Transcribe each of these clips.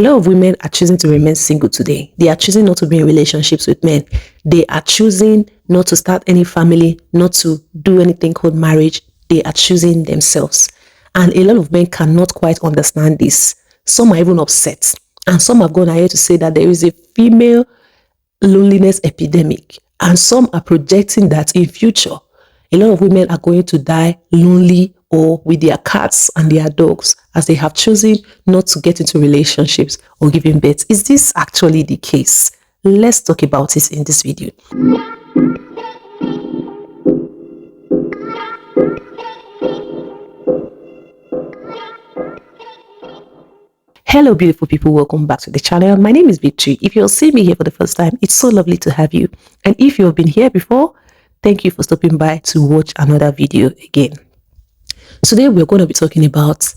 A lot of women are choosing to remain single today. They are choosing not to be in relationships with men. They are choosing not to start any family, not to do anything called marriage. They are choosing themselves. And a lot of men cannot quite understand this. Some are even upset. And some have gone ahead to say that there is a female loneliness epidemic. And some are projecting that in future, a lot of women are going to die lonely or with their cats and their dogs as they have chosen not to get into relationships or giving birth. Is this actually the case? Let's talk about it in this video. Hello beautiful people, welcome back to the channel. My name is Victory. If you're seeing me here for the first time, it's so lovely to have you. And if you've been here before, thank you for stopping by to watch another video again. Today we're going to be talking about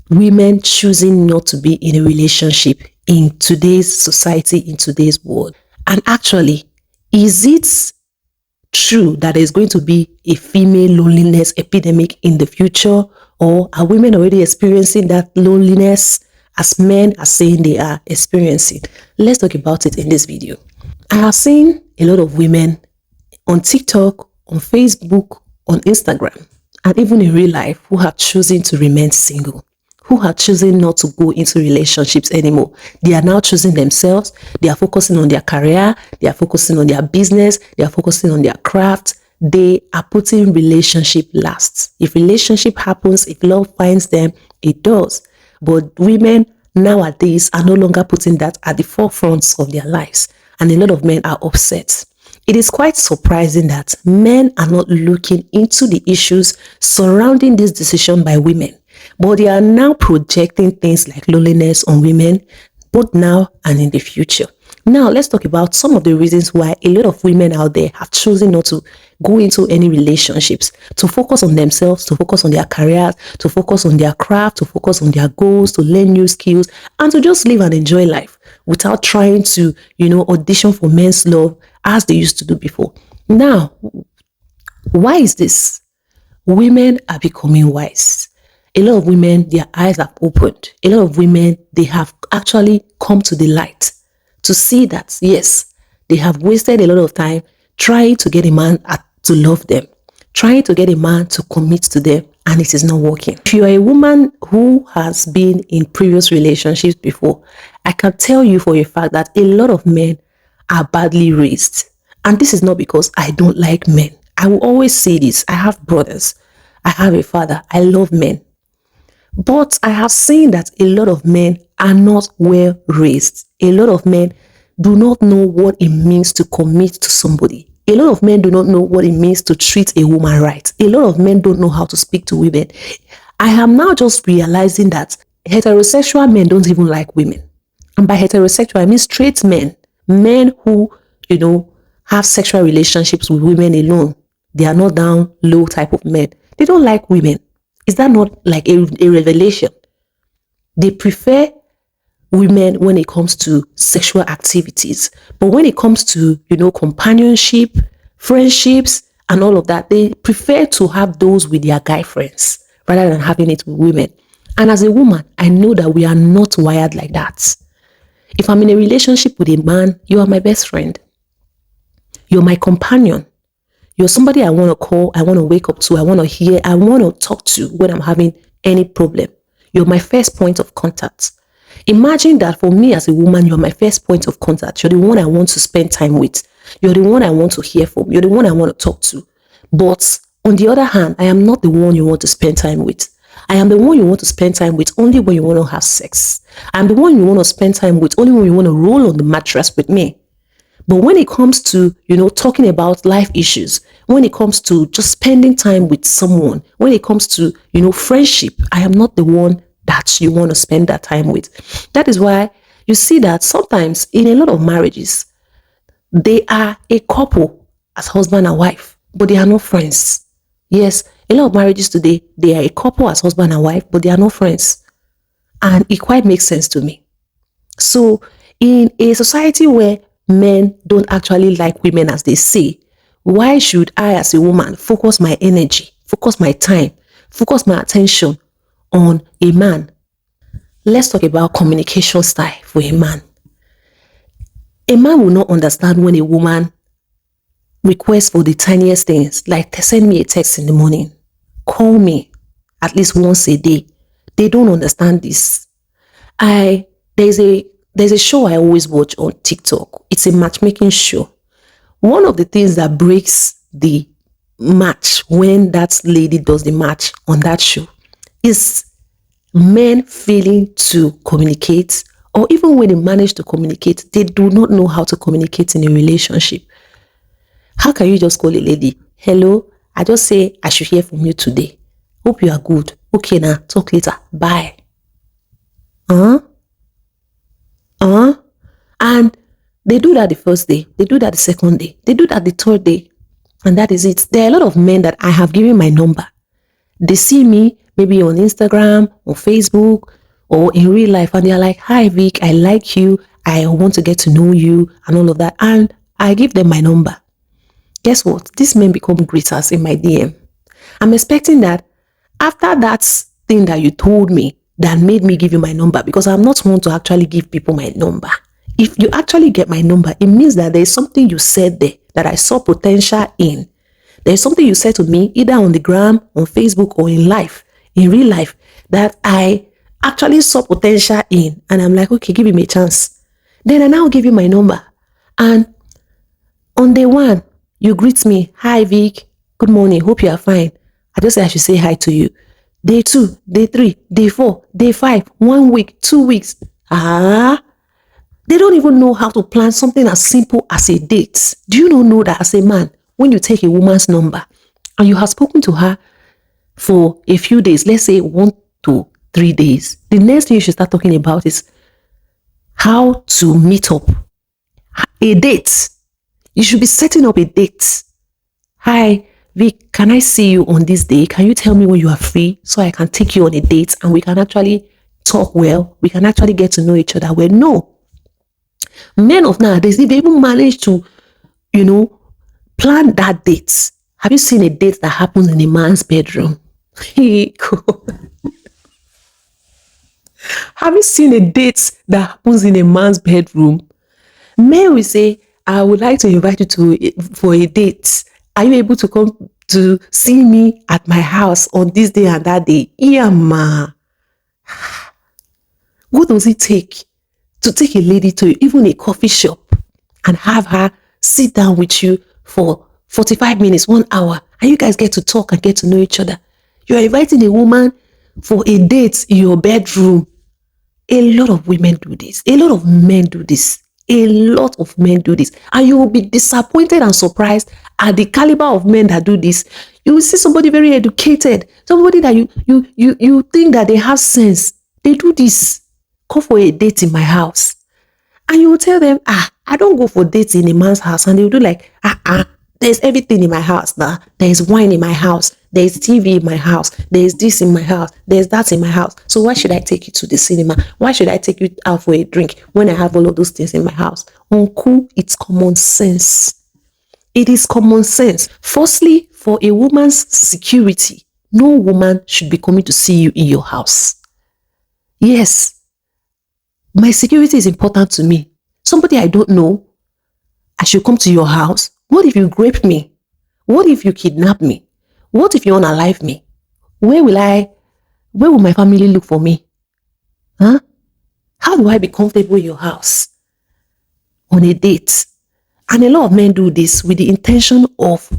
women choosing not to be in a relationship in today's society, in today's world. And actually, is it true that there's going to be a female loneliness epidemic in the future? Or are women already experiencing that loneliness as men are saying they are experiencing? Let's talk about it in this video. I have seen a lot of women on TikTok, on Facebook, on Instagram, and even in real life who have chosen to remain single, who have chosen not to go into relationships anymore. They are now choosing themselves. They are focusing on their career. They are focusing on their business. They are focusing on their craft. They are putting relationship last. If relationship happens, if love finds them, it does. But women nowadays are no longer putting that at the forefront of their lives. And a lot of men are upset. It is quite surprising that men are not looking into the issues surrounding this decision by women, but they are now projecting things like loneliness on women, both now and in the future. Now, let's talk about some of the reasons why a lot of women out there have chosen not to go into any relationships, to focus on themselves, to focus on their careers, to focus on their craft, to focus on their goals, to learn new skills, and to just live and enjoy life without trying to, audition for men's love as they used to do before. Now, why is this? Women are becoming wise. A lot of women, their eyes have opened. A lot of women, they have actually come to the light to see that, yes, they have wasted a lot of time trying to get a man to love them, trying to get a man to commit to them, and it is not working. If you are a woman who has been in previous relationships before, I can tell you for a fact that a lot of men are badly raised. And this is not because I don't like men. I will always say this. I have brothers. I have a father. I love men. But I have seen that a lot of men are not well raised. A lot of men do not know what it means to commit to somebody. A lot of men do not know what it means to treat a woman right. A lot of men don't know how to speak to women. I am now just realizing that heterosexual men don't even like women. And by heterosexual, I mean straight men. Men who, have sexual relationships with women alone. They are not down low type of men. They don't like women. Is that not like a revelation? They prefer women when it comes to sexual activities. But when it comes to, companionship, friendships, and all of that, they prefer to have those with their guy friends rather than having it with women. And as a woman, I know that we are not wired like that. If I'm in a relationship with a man, you are my best friend. You're my companion. You're somebody I want to call, I want to wake up to, I want to hear, I want to talk to when I'm having any problem. You're my first point of contact. Imagine that for me as a woman, you're my first point of contact. You're the one I want to spend time with. You're the one I want to hear from. You're the one I want to talk to. But on the other hand, I am not the one you want to spend time with. I am the one you want to spend time with only when you want to have sex. I'm the one you want to spend time with only when you want to roll on the mattress with me. But when it comes to, talking about life issues, when it comes to just spending time with someone, when it comes to, friendship, I am not the one that you want to spend that time with. That is why you see that sometimes in a lot of marriages, they are a couple as husband and wife, but they are not friends. Yes, a lot of marriages today, they are a couple as husband and wife, but they are not friends. And it quite makes sense to me. So in a society where men don't actually like women as they say, why should I as a woman focus my energy, focus my time, focus my attention on a man? Let's talk about communication style for a man. A man will not understand when a woman requests for the tiniest things, like send me a text in the morning, call me at least once a day. They don't understand this. I there's a show I always watch on TikTok. It's a matchmaking show. One of the things that breaks the match when that lady does the match on that show is men failing to communicate, or even when they manage to communicate, they do not know how to communicate in a relationship. How can you just call a lady, hello, I just say I should hear from you today. Hope you are good. Okay, now talk later. Bye. And they do that the first day, they do that the second day, they do that the third day, and that is it. There are a lot of men that I have given my number. They see me maybe on Instagram or Facebook or in real life, and they're like, hi Vic, I like you, I want to get to know you and all of that. And I give them my number. Guess what? These men become greeters in my DM. I'm expecting that after that thing that you told me that made me give you my number, because I'm not one to actually give people my number. If you actually get my number, it means that there's something you said there that I saw potential in. There's something you said to me, either on the gram, on Facebook, or in life, in real life, that I actually saw potential in. And I'm like, okay, give him a chance. Then I now give you my number. And on day one, you greet me, hi Vic, good morning, hope you are fine. I just say I should say hi to you. Day 2, day 3, day 4, day 5, 1 week, 2 weeks. They don't even know how to plan something as simple as a date. Do you not know that as a man, when you take a woman's number and you have spoken to her for a few days, let's say 1 to 3 days, the next thing you should start talking about is how to meet up. A date. You should be setting up a date. Hi, Vic, can I see you on this day? Can you tell me when you are free so I can take you on a date and we can actually talk well? We can actually get to know each other well. No. Men of nowadays, if they even manage to, plan that date. Have you seen a date that happens in a man's bedroom? Have you seen a date that happens in a man's bedroom? Men will say, I would like to invite you for a date. Are you able to come to see me at my house on this day and that day? Yeah, ma. What does it take to take a lady to even a coffee shop and have her sit down with you for 45 minutes, 1 hour, and you guys get to talk and get to know each other? You're inviting a woman for a date in your bedroom. A lot of women do this. A lot of men do this. A lot of men do this. And you will be disappointed and surprised at the caliber of men that do this. You will see somebody very educated, somebody that you think that they have sense. They do this. Come for a date in my house. And you will tell them, I don't go for dates in a man's house. And they will do like, there's everything in my house now. There's wine in my house. There's TV in my house. There's this in my house. There's that in my house. So why should I take you to the cinema? Why should I take you out for a drink when I have all of those things in my house? Uncle, it's common sense. It is common sense. Firstly, for a woman's security, no woman should be coming to see you in your house. Yes, my security is important to me. Somebody I don't know, I should come to your house. What if you rape me? What if you kidnap me? What if you unalive me? Where will my family look for me? How do I be comfortable in your house on a date? And a lot of men do this with the intention of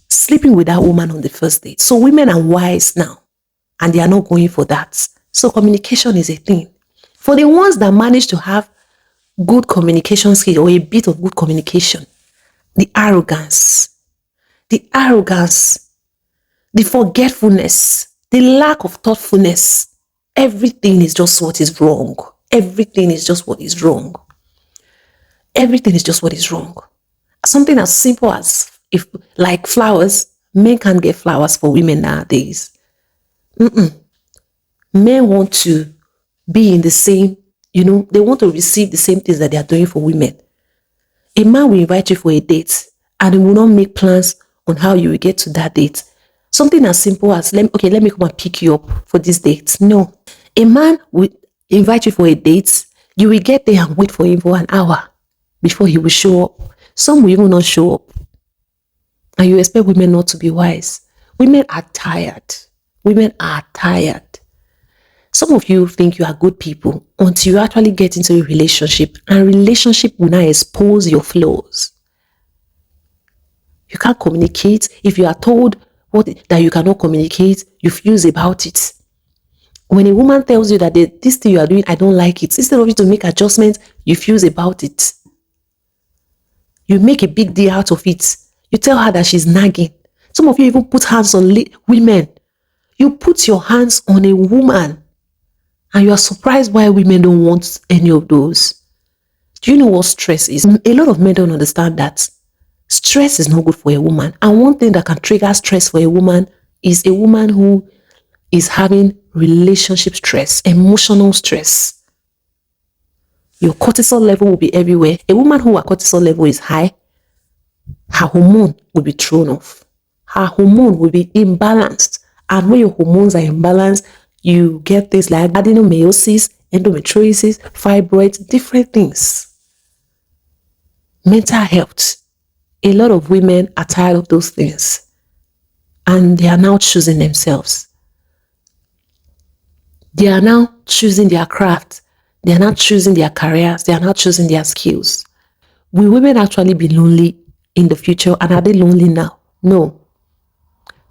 sleeping with that woman on the first date. So women are wise now, and they are not going for that. So communication is a thing. For the ones that manage to have good communication skills or a bit of good communication, the arrogance, the forgetfulness, the lack of thoughtfulness, everything is just what is wrong. Everything is just what is wrong. Everything is just what is wrong. Something as simple as like flowers, men can't get flowers for women nowadays. Men want to be in the same, they want to receive the same things that they are doing for women. A man will invite you for a date and he will not make plans on how you will get to that date. Something as simple as, let me come and pick you up for this date. No. A man will invite you for a date, you will get there and wait for him for an hour before he will show up. Some will even not show up. And you expect women not to be wise. Women are tired. Women are tired. Some of you think you are good people until you actually get into a relationship, and relationship will now expose your flaws. You can't communicate. If you are told that you cannot communicate, you fuse about it. When a woman tells you that this thing you are doing, I don't like it, instead of you to make adjustments, you fuse about it. You make a big deal out of it. You tell her that she's nagging. Some of you even put hands on women. You put your hands on a woman and you are surprised why women don't want any of those. Do you know what stress is? A lot of men don't understand that. Stress is not good for a woman. And one thing that can trigger stress for a woman is a woman who is having relationship stress, emotional stress. Your cortisol level will be everywhere. A woman who her cortisol level is high, her hormone will be thrown off. Her hormone will be imbalanced. And when your hormones are imbalanced, you get things like adenomyosis, endometriosis, fibroids, different things. Mental health. A lot of women are tired of those things. And they are now choosing themselves. They are now choosing their craft. They are not choosing their careers. They are not choosing their skills. Will women actually be lonely in the future? And are they lonely now? No.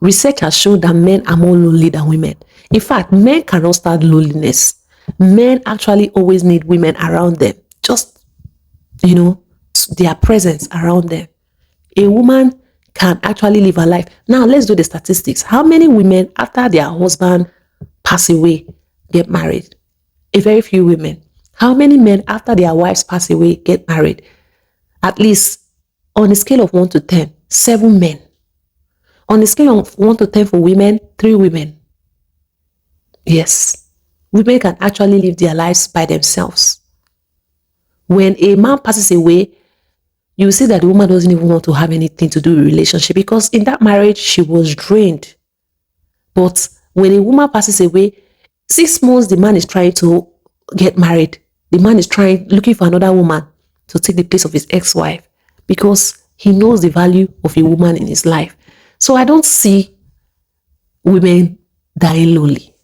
Research has shown that men are more lonely than women. In fact, men cannot start loneliness. Men actually always need women around them. Just, their presence around them. A woman can actually live a life. Now, let's do the statistics. How many women, after their husband pass away, get married? A very few women. How many men, after their wives pass away, get married? At least, on a scale of 1 to 10, 7 men. On a scale of 1 to 10 for women, 3 women. Yes, women can actually live their lives by themselves. When a man passes away, you see that the woman doesn't even want to have anything to do with relationship, because in that marriage, she was drained. But when a woman passes away, 6 months, the man is trying to get married. The man is looking for another woman to take the place of his ex-wife, because he knows the value of a woman in his life. So I don't see women dying lonely.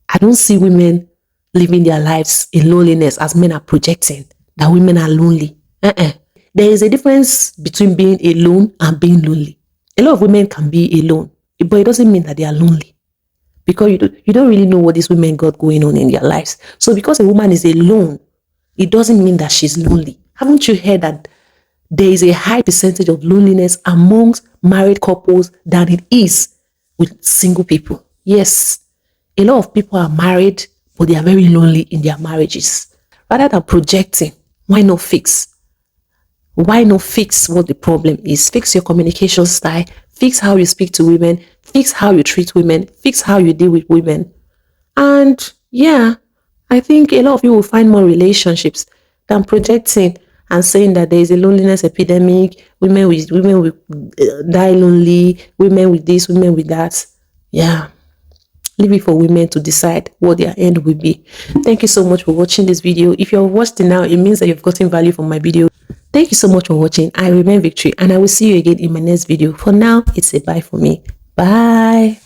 I don't see women living their lives in loneliness as men are projecting that women are lonely. There is a difference between being alone and being lonely. A lot of women can be alone, but it doesn't mean that they are lonely, because you don't really know what these women got going on in their lives. So because a woman is alone, it doesn't mean that she's lonely. Haven't you heard that there is a high percentage of loneliness amongst married couples than it is with single people? Yes, a lot of people are married, but they are very lonely in their marriages. Rather than projecting, why not fix? Why not fix what the problem is? Fix your communication style, fix how you speak to women, fix how you treat women, fix how you deal with women. And yeah, I think a lot of you will find more relationships than projecting and saying that there is a loneliness epidemic, women will die lonely, women with this, women with that. Yeah. Leave it for women to decide what their end will be. Thank you so much for watching this video. If you're watching now, it means that you've gotten value from my video. Thank you so much for watching. I remain Victory, and I will see you again in my next video. For now, it's a bye for me. Bye.